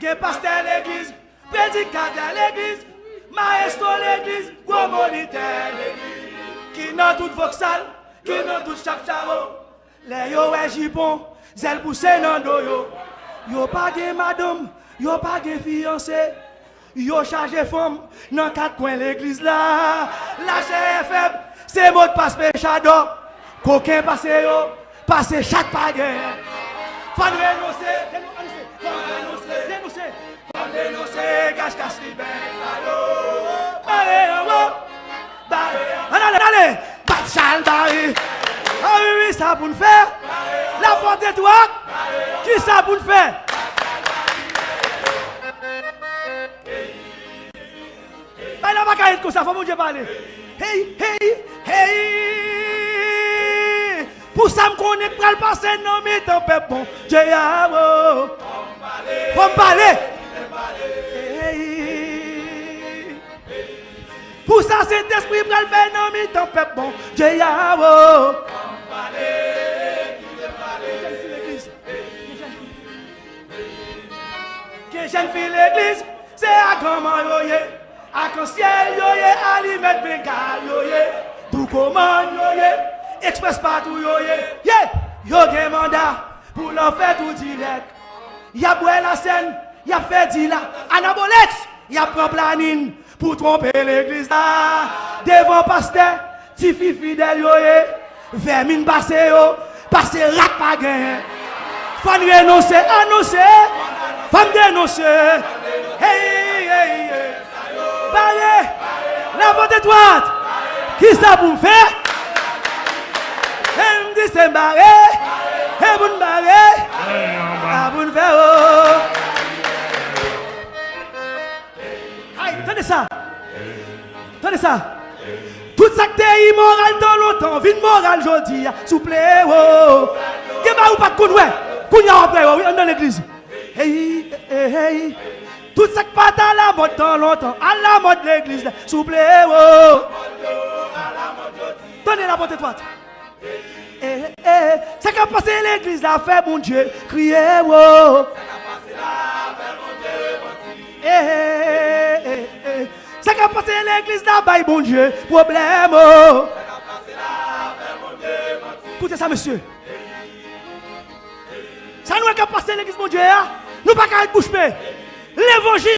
Gen pasteur l'église, prédicateur l'église, maestro l'église, gros moniteur l'église. Qui dans toute voxal, qui dans toute chap-charo. Les yo est jipon, zèle poussé dans do yo. Yo pas de madame, yo pas de fiancé. Yo chargé femme dans quatre coins l'église là. La chair faible, c'est mot de passe péchado. Coquin passe yo, passe chaque pagain. Faut dénoncer, cache libère. Allez, bat chal barré. Ah oui, ça pour nous faire. La porte est toi. Qui ça pour nous faire? Bah, la bagaille comme ça, faut mon Dieu parler. Hey, hey, hey. Pour ça, me connaître pour le passer, non, mais ton peuple, bon Dieu, faut me parler. Hey. Pour ça, cet esprit pour le faire, non, mais ton peuple, bon Dieu, que jeune fille l'église, c'est à comment yoye, à quand ciel yoye, à lui mettre bégal yoye, tout comment yoye, express partout yoye, yeah, yo gen mandat pour l'en faire tout direct. Y'a boué la scène, y'a fait dit là, anabolex, y'a prend planine pour tromper l'église là, devant pasteur, tifi fidèle yoye, vermine passe yo, passe rat pas gain. Faut nous annoncer, faut me dénoncer. Hey, hey, hey. Parlez, la porte droite. Qui ça pour me faire? Elle me dit c'est barré. Et vous me barrez. Ah, vous me faire. Aïe, tenez ça. Tenez ça. Tout ça que t'es immoral dans longtemps, vie morale aujourd'hui, s'il vous plaît. Qu'est-ce que vous pas de coup, ouais? Dans l'église. Hey, hey, hey. Tout ça qui pas à la mode dans longtemps, à la mode de l'église, s'il vous plaît. Donnez la bonne droite. C'est qu'à passer l'église, la fait mon Dieu, crier. C'est qu'à passer l'église, la baille mon Dieu, problème. Écoutez ça, monsieur. Ça nous est qu'à passer l'église, mon Dieu, nous pas qu'à être bouche bée. L'évangile.